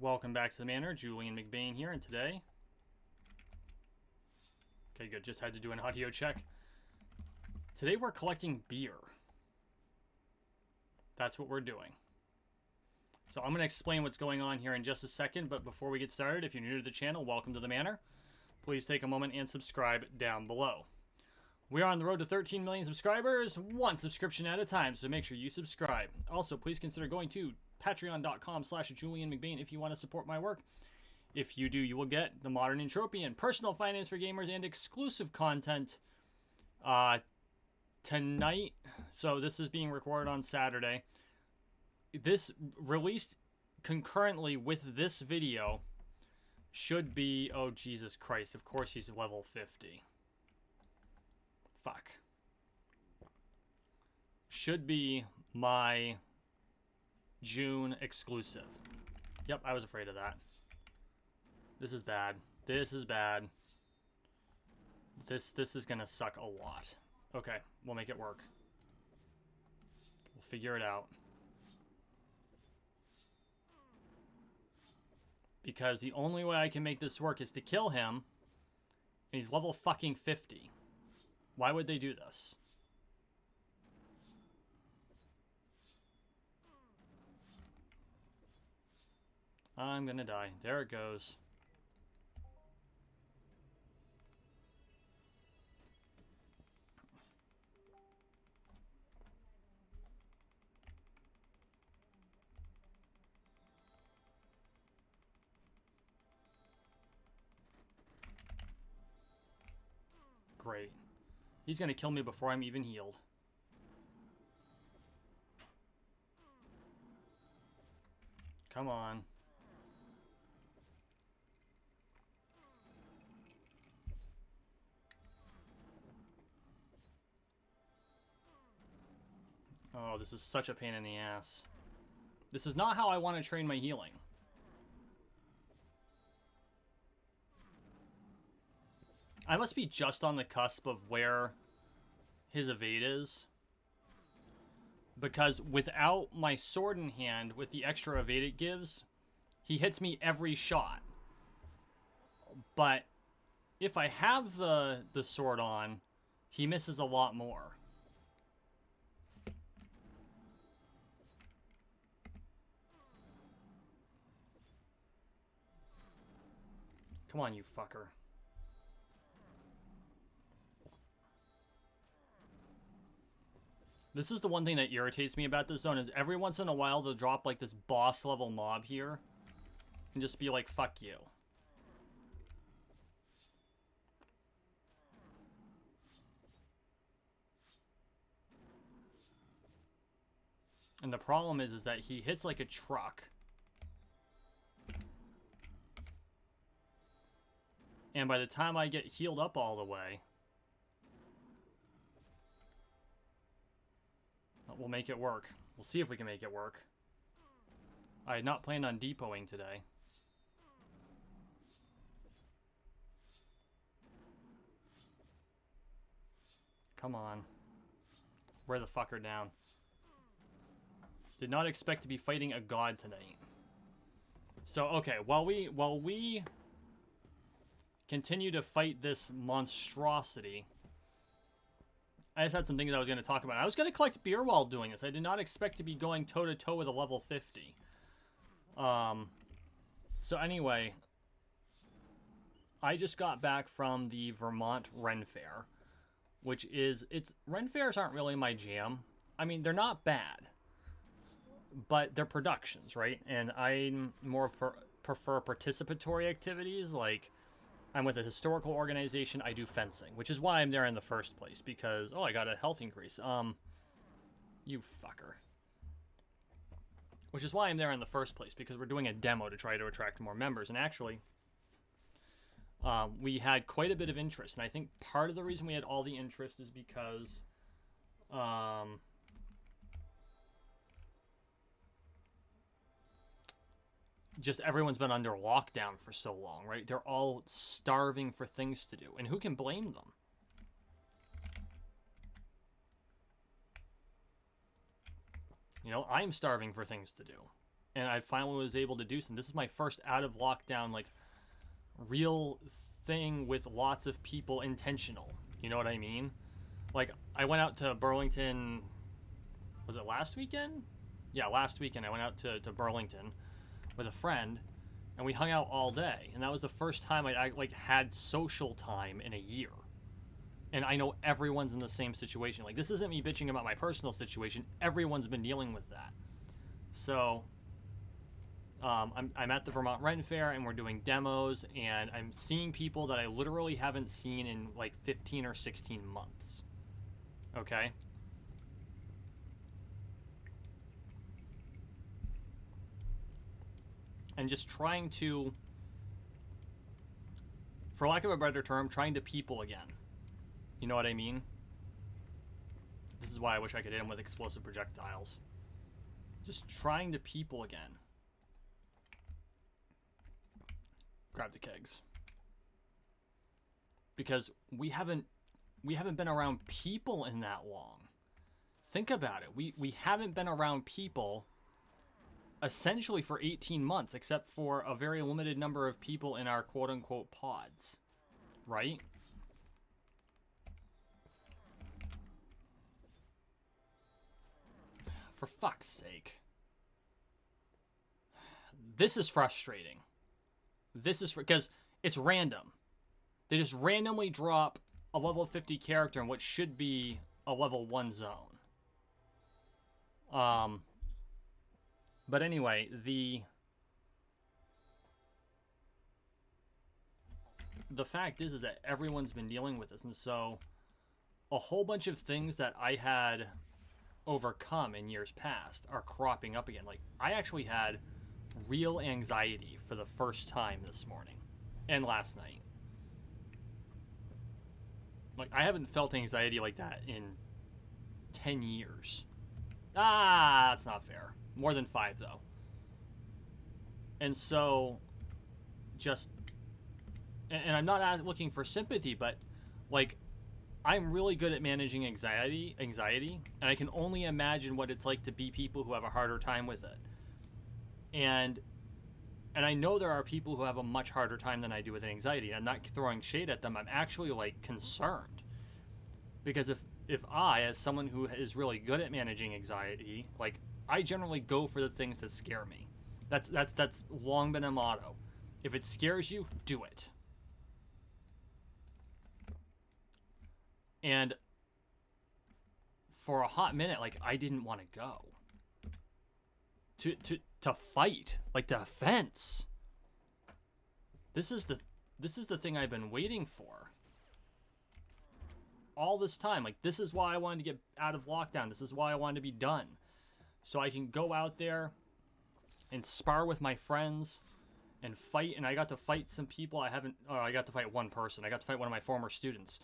Welcome back to the Manor. Julian McBain here, and today... Okay, good. Just had to do an audio check. Today we're collecting beer. That's what we're doing. So I'm going to explain what's going on here in just a second, but before we get started, if you're new to the channel, welcome to the Manor. Please take a moment and subscribe down below. We are on the road to 13 million subscribers, one subscription at a time, so make sure you subscribe. Also, please consider going to patreon.com/JulianMcBain if you want to support my work. If you do, you will get the Modern Entropia and Personal Finance for Gamers and exclusive content tonight. So this is being recorded on Saturday. This released concurrently with this video should be... Oh, Jesus Christ. Of course he's level 50. Fuck. Should be my June exclusive. Yep, I was afraid of that. This is bad. This is bad. This is gonna suck a lot. Okay, we'll make it work. We'll figure it out. Because the only way I can make this work is to kill him. And he's level fucking 50. Why would they do this? I'm gonna die. There it goes. Great. He's gonna kill me before I'm even healed. Come on. Oh, this is such a pain in the ass. This is not how I want to train my healing. I must be just on the cusp of where his evade is. Because without my sword in hand, with the extra evade it gives, he hits me every shot. But if I have the sword on, he misses a lot more. Come on, you fucker. This is the one thing that irritates me about this zone, is every once in a while they'll drop like this boss level mob here and just be like, fuck you. And the problem is that he hits like a truck. And by the time I get healed up all the way, we'll make it work. We'll see if we can make it work. I had not planned on depoting today. Come on. Wear the fucker down. Did not expect to be fighting a god tonight. So, okay, while we continue to fight this monstrosity, I just had some things I was going to talk about. I was going to collect beer while doing this. I did not expect to be going toe-to-toe with a level 50. So anyway, I just got back from the Vermont Ren Faire, which is... Ren Fairs aren't really my jam. I mean, they're not bad, but they're productions, right? And I more prefer participatory activities, like... I'm with a historical organization. I do fencing, which is why I'm there in the first place. Because, oh, I got a health increase. You fucker. Which is why I'm there in the first place, because we're doing a demo to try to attract more members. And actually, we had quite a bit of interest. And I think part of the reason we had all the interest is because... just everyone's been under lockdown for so long, right? They're all starving for things to do. And who can blame them? You know, I'm starving for things to do. and I finally was able to do something. This is my first out of lockdown, like, real thing with lots of people intentional. You know what I mean? Like, I went out to Burlington, was it last weekend? Yeah, last weekend I went out to Burlington with a friend, and we hung out all day. And that was the first time I like had social time in a year. And I know everyone's in the same situation. Like, this isn't me bitching about my personal situation. Everyone's been dealing with that. So, I'm at the Vermont Ren Faire, and we're doing demos, and I'm seeing people that I literally haven't seen in like 15 or 16 months. Okay? And just trying to, for lack of a better term, trying to people again. You know what I mean? This is why I wish I could hit him with explosive projectiles. Just trying to people again. Grab the kegs. Because we haven't been around people in that long. Think about it. We haven't been around people essentially for 18 months, except for a very limited number of people in our quote-unquote pods. Right? For fuck's sake. This is frustrating. This is because it's random. They just randomly drop a level 50 character in what should be a level 1 zone. But anyway, the fact is that everyone's been dealing with this, and so a whole bunch of things that I had overcome in years past are cropping up again. Like, I actually had real anxiety for the first time this morning and last night. Like, I haven't felt anxiety like that in 10 years. Ah, that's not fair. More than 5, though. And so, just, and I'm not looking for sympathy, but, like, I'm really good at managing anxiety, and I can only imagine what it's like to be people who have a harder time with it. And I know there are people who have a much harder time than I do with anxiety. I'm not throwing shade at them. I'm actually, like, concerned. Because if I, as someone who is really good at managing anxiety, like, I generally go for the things that scare me. That's long been a motto. If it scares you, do it. And for a hot minute, like, I didn't want to go. To fight, like, defense. This is the thing I've been waiting for all this time. Like, this is why I wanted to get out of lockdown. This is why I wanted to be done, so I can go out there and spar with my friends and fight. And I got to fight some people I haven't. Oh, I got to fight one person. I got to fight one of my former students.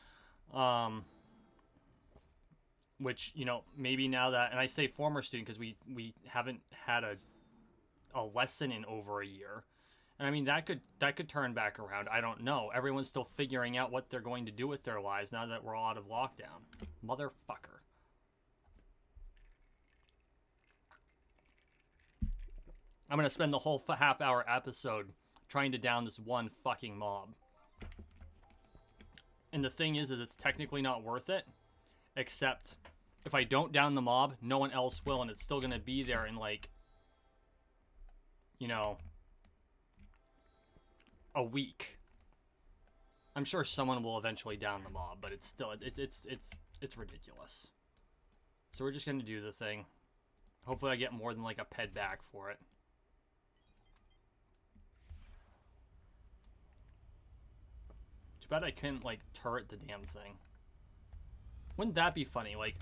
Which, you know, maybe now that, and I say former student because we haven't had a lesson in over a year. And I mean, that could turn back around. I don't know. Everyone's still figuring out what they're going to do with their lives now that we're all out of lockdown. Motherfucker. I'm going to spend the whole half-hour episode trying to down this one fucking mob. And the thing is it's technically not worth it. Except, if I don't down the mob, no one else will, and it's still going to be there in, like, you know, a week. I'm sure someone will eventually down the mob, but it's still, it's ridiculous. So we're just going to do the thing. Hopefully I get more than, like, a ped back for it. Too bad I couldn't, like, turret the damn thing. Wouldn't that be funny? Like,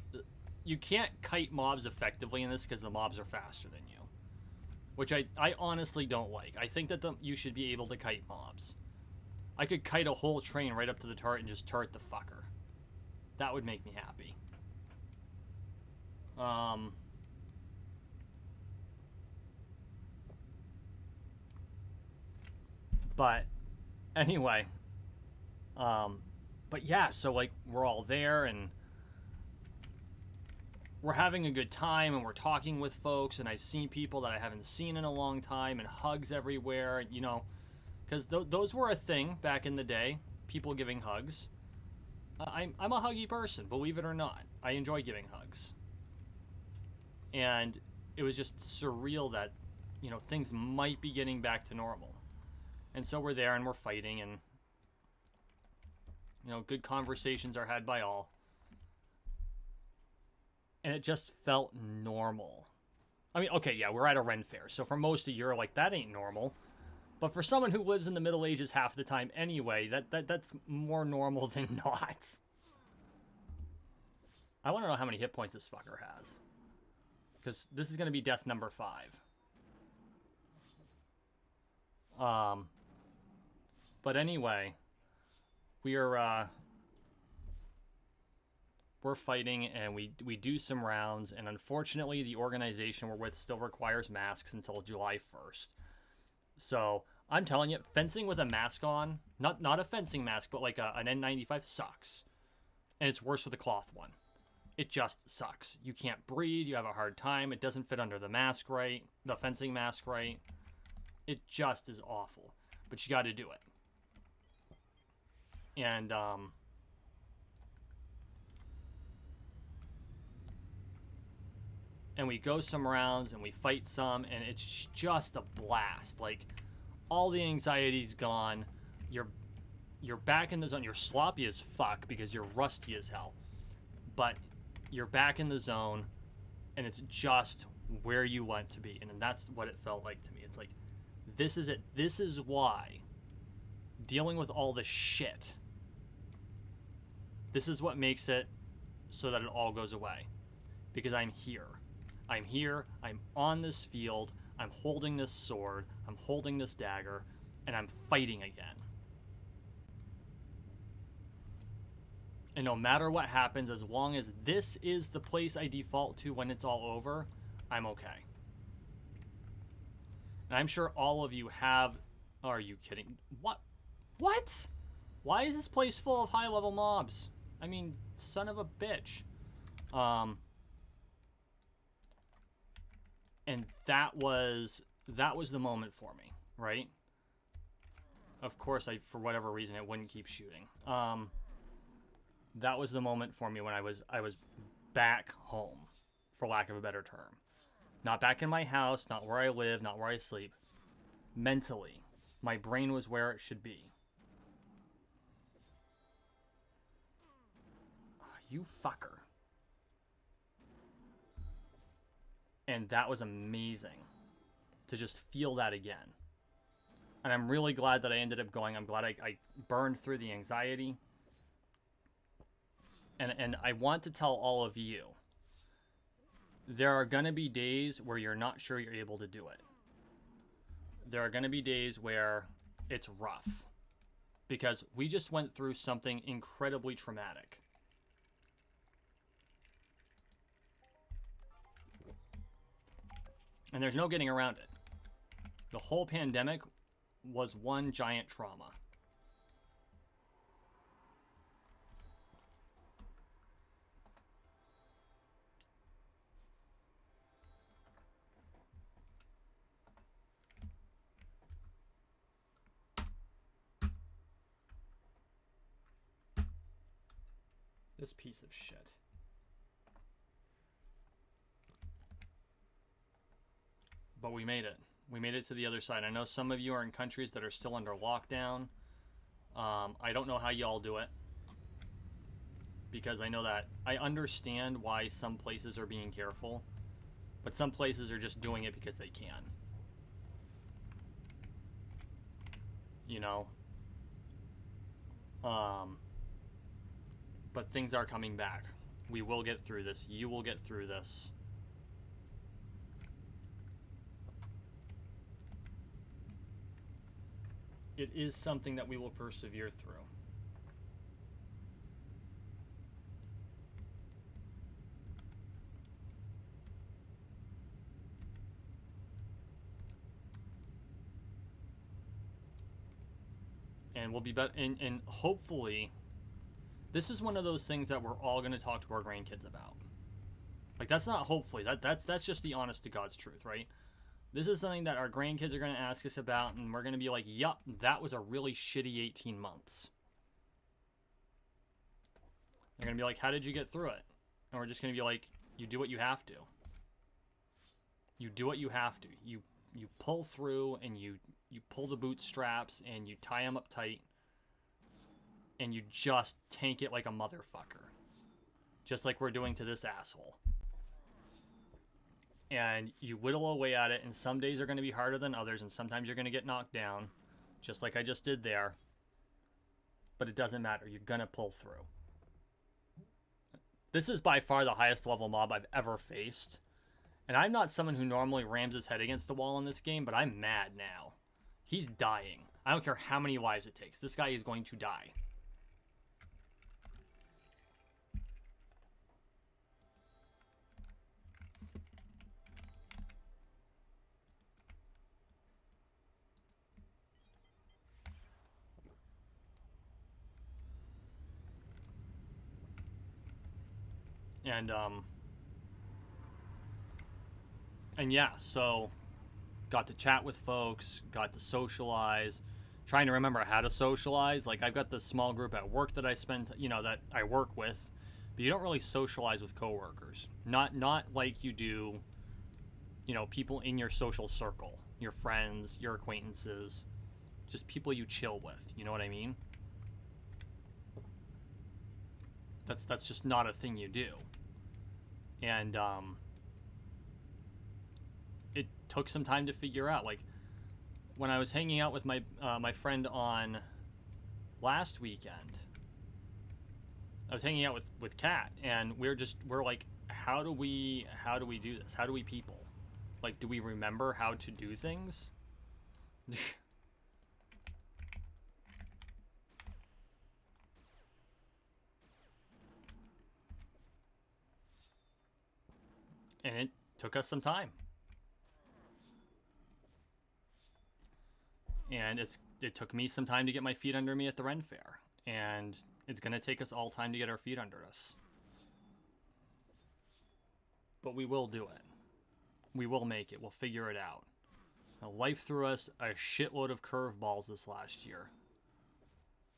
you can't kite mobs effectively in this because the mobs are faster than you. Which I honestly don't like. I think that you should be able to kite mobs. I could kite a whole train right up to the turret and just turret the fucker. That would make me happy. But, anyway. But yeah, so, like, we're all there, and we're having a good time and we're talking with folks, and I've seen people that I haven't seen in a long time, and hugs everywhere, you know, because those were a thing back in the day, people giving hugs. I'm a huggy person, believe it or not. I enjoy giving hugs. And it was just surreal that, you know, things might be getting back to normal. And so we're there and we're fighting, and, you know, good conversations are had by all. And it just felt normal. I mean, okay, yeah, we're at a Ren Fair, so for most of you, you're like, that ain't normal. But for someone who lives in the Middle Ages half the time anyway, that's more normal than not. I want to know how many hit points this fucker has. Because this is going to be death number 5. But anyway, we're fighting, and we do some rounds, and unfortunately the organization we're with still requires masks until July 1st. So I'm telling you, fencing with a mask on, not a fencing mask, but like an N95, sucks. And it's worse with a cloth one. It just sucks. You can't breathe, you have a hard time, it doesn't fit under the mask right, the fencing mask right. It just is awful. But you gotta do it. And and we go some rounds and we fight some, and it's just a blast. Like, all the anxiety's gone. You're back in the zone. You're sloppy as fuck because you're rusty as hell, but you're back in the zone, and it's just where you want to be. And that's what it felt like to me. It's like, this is it. This is why dealing with all the shit, this is what makes it so that it all goes away, because I'm here. I'm here, I'm on this field, I'm holding this sword, I'm holding this dagger, and I'm fighting again. And no matter what happens, as long as this is the place I default to when it's all over, I'm okay. And I'm sure all of you have... Are you kidding? What? What? Why is this place full of high-level mobs? I mean, son of a bitch. And that was the moment for me, right? Of course, for whatever reason, it wouldn't keep shooting. That was the moment for me when I was back home, for lack of a better term. Not back in my house, not where I live, not where I sleep. Mentally, my brain was where it should be. Oh, you fucker. And that was amazing to just feel that again. And I'm really glad that I ended up going. I'm glad I burned through the anxiety. And I want to tell all of you, there are going to be days where you're not sure you're able to do it. There are going to be days where it's rough, because we just went through something incredibly traumatic. And there's no getting around it. The whole pandemic was one giant trauma. This piece of shit. But we made it. We made it to the other side. I know some of you are in countries that are still under lockdown. I don't know how y'all do it, because I know that I understand why some places are being careful, but some places are just doing it because they can. You know? But things are coming back. We will get through this. You will get through this. It is something that we will persevere through. And we'll be better. And hopefully, this is one of those things that we're all going to talk to our grandkids about. Like, that's not hopefully. That's just the honest to God's truth, right? This is something that our grandkids are going to ask us about, and we're going to be like, yup, that was a really shitty 18 months. They're going to be like, how did you get through it? And we're just going to be like, you do what you have to. You do what you have to. You pull through, and you pull the bootstraps, and you tie them up tight, and you just tank it like a motherfucker. Just like we're doing to this asshole. And you whittle away at it, and some days are going to be harder than others, and sometimes you're going to get knocked down, just like I just did there. But it doesn't matter. You're going to pull through. This is by far the highest level mob I've ever faced. And I'm not someone who normally rams his head against the wall in this game, but I'm mad now. He's dying. I don't care how many lives it takes. This guy is going to die. And yeah, so got to chat with folks, got to socialize, trying to remember how to socialize. Like, I've got this small group at work that I spend, that I work with, but you don't really socialize with coworkers. Not like you do, people in your social circle, your friends, your acquaintances, just people you chill with. You know what I mean? That's just not a thing you do. And it took some time to figure out. Like, when I was hanging out with my my friend on last weekend, I was hanging out with Kat, and we're like, how do we do this? How do we people? Like, do we remember how to do things? And it took us some time. And it took me some time to get my feet under me at the Ren Faire. And it's going to take us all time to get our feet under us. But we will do it. We will make it. We'll figure it out. Now, life threw us a shitload of curveballs this last year.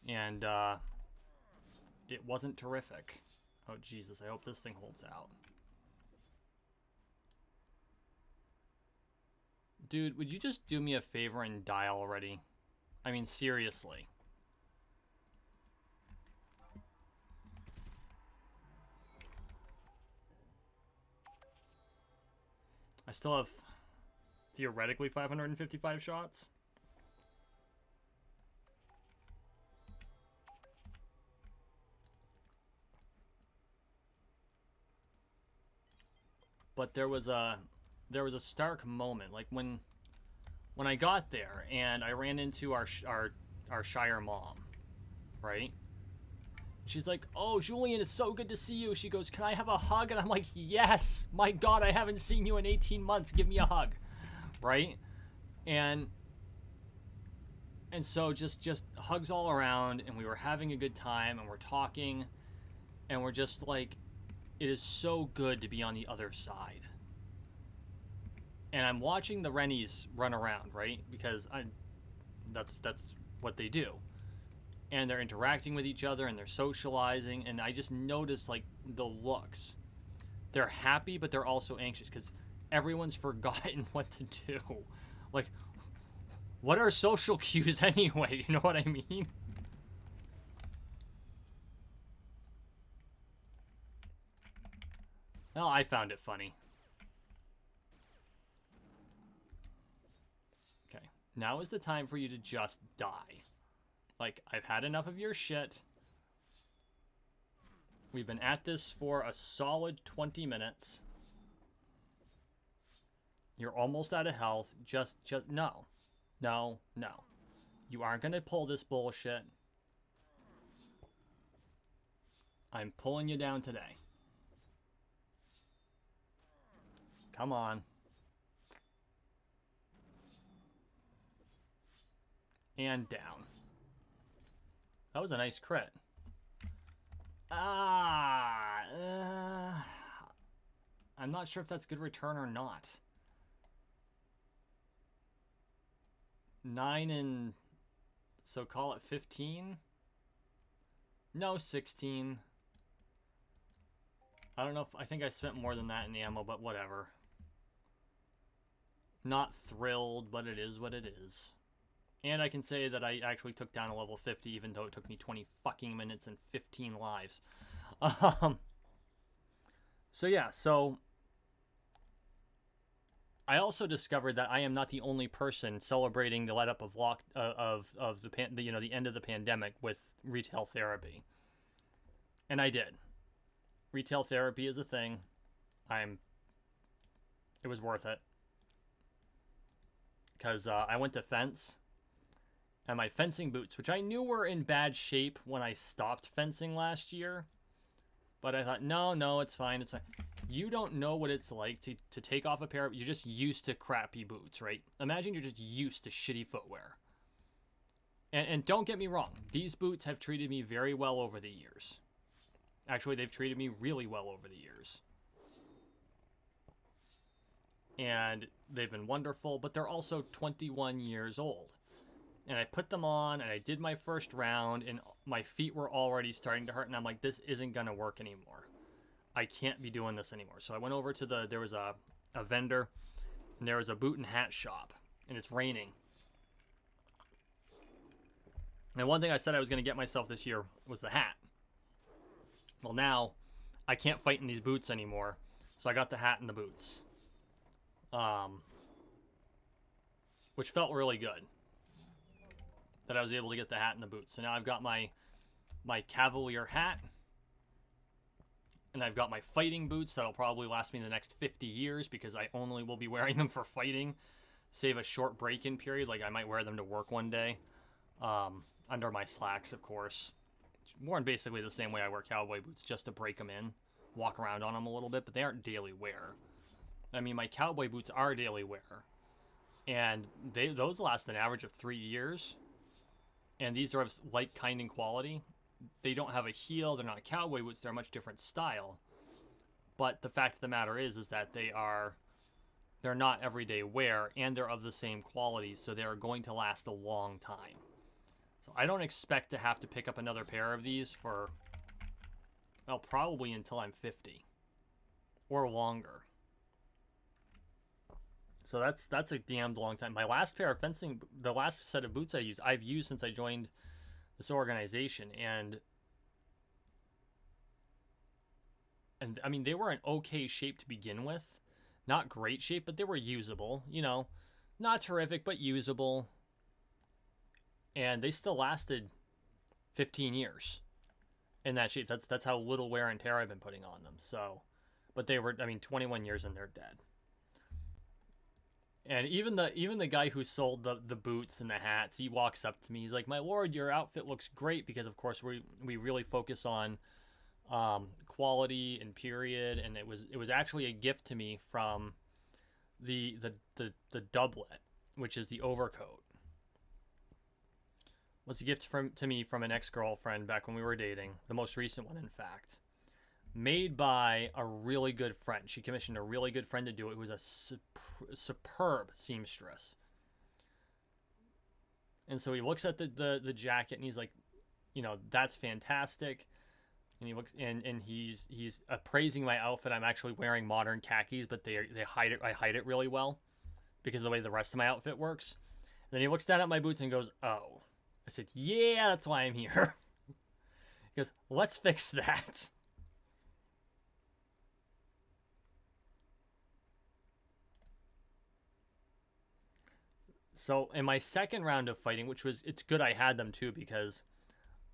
And it wasn't terrific. Oh, Jesus. I hope this thing holds out. Dude, would you just do me a favor and die already? I mean, seriously. I still have, theoretically, 555 shots. But there was a stark moment, like when I got there and I ran into our Shire mom, right? She's like, "Oh, Julian, it's so good to see you." She goes, "Can I have a hug?" And I'm like, "Yes, my God, I haven't seen you in 18 months. Give me a hug," right? And so just hugs all around, and we were having a good time, and we're talking, and we're just like, it is so good to be on the other side. And I'm watching the Rennies run around, right? Because that's what they do. And they're interacting with each other, and they're socializing, and I just notice, like, the looks. They're happy, but they're also anxious, because everyone's forgotten what to do. Like, what are social cues anyway? You know what I mean? Well, I found it funny. Now is the time for you to just die. Like, I've had enough of your shit. We've been at this for a solid 20 minutes. You're almost out of health. Just, no. No. You aren't going to pull this bullshit. I'm pulling you down today. Come on. And down. That was a nice crit. I I'm not sure if that's good return or not. 9 and... So call it 15? No, 16. I don't know if... I think I spent more than that in the ammo, but whatever. Not thrilled, but it is what it is. And I can say that I actually took down a level 50, even though it took me 20 fucking minutes and 15 lives. So yeah, so... I also discovered that I am not the only person celebrating the let-up of the end of the pandemic with retail therapy. And I did. Retail therapy is a thing. It was worth it. Because I went to fence, and my fencing boots, which I knew were in bad shape when I stopped fencing last year, but I thought, no, it's fine, it's fine. You don't know what it's like to take off a pair of... You're just used to crappy boots, right? Imagine you're just used to shitty footwear. And don't get me wrong, these boots have treated me very well over the years. Actually, they've treated me really well over the years. And they've been wonderful, but they're also 21 years old. And I put them on, and I did my first round, and my feet were already starting to hurt, and I'm like, this isn't going to work anymore. I can't be doing this anymore. So I went over to there was a vendor, and there was a boot and hat shop, and it's raining. And one thing I said I was going to get myself this year was the hat. Well, now I can't fight in these boots anymore, so I got the hat and the boots. Which felt really good. That I was able to get the hat and the boots. So now I've got my Cavalier hat. And I've got my fighting boots that'll probably last me the next 50 years because I only will be wearing them for fighting. Save a short break-in period. Like, I might wear them to work one day. Under my slacks, of course. Worn basically the same way I wear cowboy boots, just to break them in. Walk around on them a little bit, but they aren't daily wear. I mean, my cowboy boots are daily wear. And those last an average of 3 years. And these are of like kind and quality. They don't have a heel. They're not cowboy boots. They're a much different style. But the fact of the matter is that they're not everyday wear, and they're of the same quality, so they are going to last a long time. So I don't expect to have to pick up another pair of these for, well, probably until I'm 50 or longer. So that's a damned long time. My last pair of fencing, the last set of boots I've used since I joined this organization, and I mean, they were in okay shape to begin with. Not great shape, but they were usable, you know. Not terrific, but usable. And they still lasted 15 years in that shape. That's how little wear and tear I've been putting on them. So, but they were, I mean, 21 years and they're dead. And even the guy who sold the boots and the hats, he walks up to me. He's like, "My lord, your outfit looks great," because of course we really focus on quality and period. And it was actually a gift to me from the doublet, which is the overcoat. It was a gift to me from an ex-girlfriend back when we were dating, the most recent one, in fact. Made by a really good friend. She commissioned a really good friend to do it, who was a superb seamstress. And so he looks at the jacket and he's like, you know, that's fantastic. And he looks and he's appraising my outfit. I'm actually wearing modern khakis, but they hide it. I hide it really well because of the way the rest of my outfit works. And then he looks down at my boots and goes, "Oh." I said, "Yeah, that's why I'm here." He goes, "Let's fix that." So in my second round of fighting, it's good I had them too, because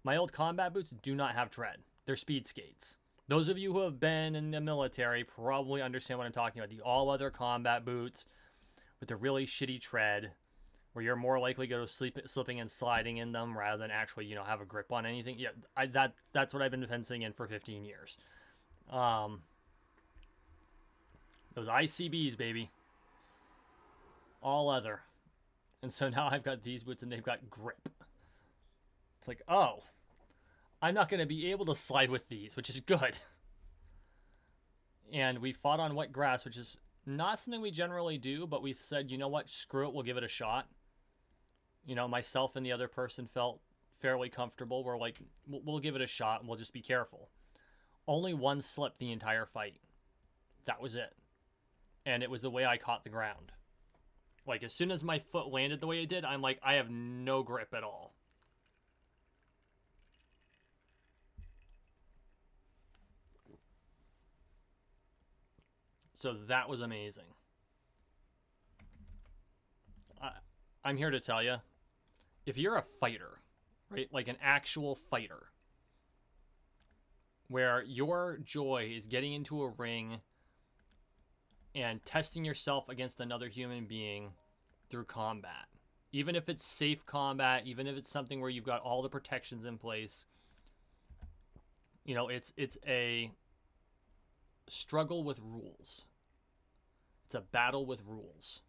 my old combat boots do not have tread. They're speed skates. Those of you who have been in the military probably understand what I'm talking about. The all-leather combat boots with the really shitty tread, where you're more likely to go slipping and sliding in them rather than actually, you know, have a grip on anything. Yeah, that's what I've been fencing in for 15 years. Those ICBs, baby. All leather. And so now I've got these boots and they've got grip. It's like, oh, I'm not going to be able to slide with these, which is good. And we fought on wet grass, which is not something we generally do, but we said, you know what, screw it, we'll give it a shot. You know, myself and the other person felt fairly comfortable. We're like, we'll give it a shot and we'll just be careful. Only one slipped the entire fight. That was it. And it was the way I caught the ground. Like, as soon as my foot landed the way it did, I'm like, I have no grip at all. So that was amazing. I'm here to tell you, if you're a fighter, right, like an actual fighter, where your joy is getting into a ring and testing yourself against another human being through combat, even if it's safe combat, even if it's something where you've got all the protections in place, you know, it's a struggle with rules. It's a battle with rules.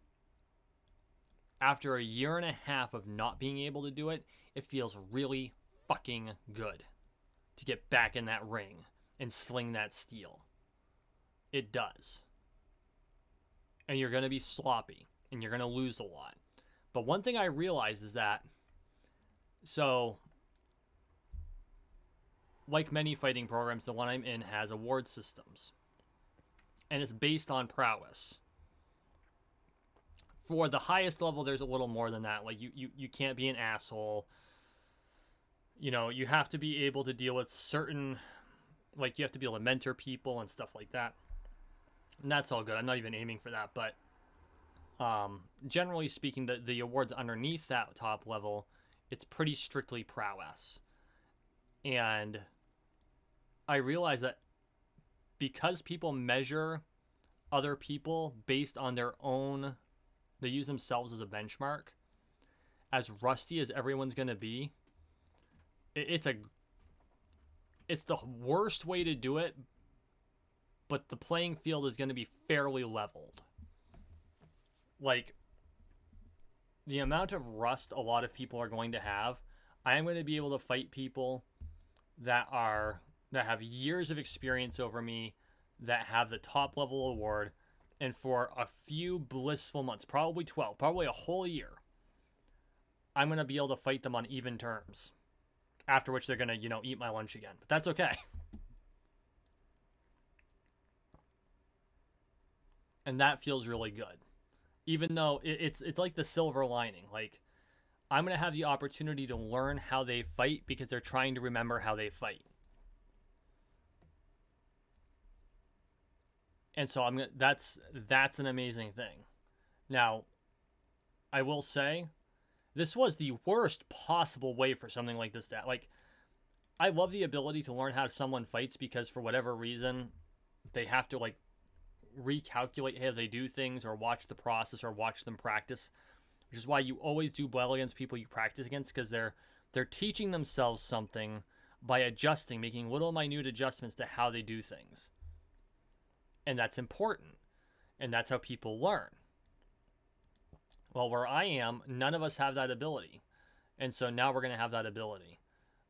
After a year and a half of not being able to do it, it feels really fucking good to get back in that ring and sling that steel. It does. And you're going to be sloppy and you're going to lose a lot. But one thing I realized is that, so, like many fighting programs, the one I'm in has award systems. And it's based on prowess. For the highest level, there's a little more than that. Like, you can't be an asshole. You know, you have to be able to deal with certain, like, you have to be able to mentor people and stuff like that. And that's all good. I'm not even aiming for that. But generally speaking, the awards underneath that top level, it's pretty strictly prowess. And I realize that because people measure other people based on their own, they use themselves as a benchmark, as rusty as everyone's going to be, it's the worst way to do it, but the playing field is going to be fairly leveled. Like, the amount of rust a lot of people are going to have, I am going to be able to fight people that have years of experience over me, that have the top level award, and for a few blissful months, probably 12, probably a whole year, I'm going to be able to fight them on even terms. After which they're going to, you know, eat my lunch again. But that's okay. And that feels really good. Even though it's like the silver lining. Like, I'm going to have the opportunity to learn how they fight because they're trying to remember how they fight. And so that's an amazing thing. Now, I will say, this was the worst possible way for something like this to, like, I love the ability to learn how someone fights because for whatever reason, they have to, like, recalculate how they do things or watch the process or watch them practice, which is why you always do well against people you practice against, because they're teaching themselves something by adjusting, making little minute adjustments to how they do things. And that's important. And that's how people learn. Well, where I am, none of us have that ability. And so now we're going to have that ability.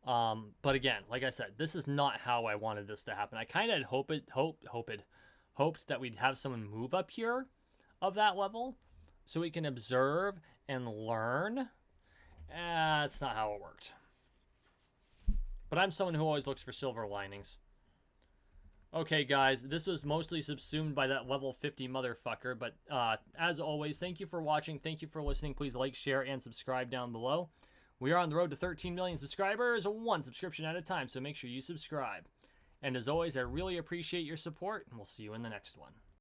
But again, like I said, this is not how I wanted this to happen. I kind of hoped that we'd have someone move up here of that level so we can observe and learn. That's not how it worked. But I'm someone who always looks for silver linings. Okay, guys, this was mostly subsumed by that level 50 motherfucker, but as always, thank you for watching, thank you for listening. Please like, share, and subscribe down below. We are on the road to 13 million subscribers, one subscription at a time, so make sure you subscribe. And as always, I really appreciate your support, and we'll see you in the next one.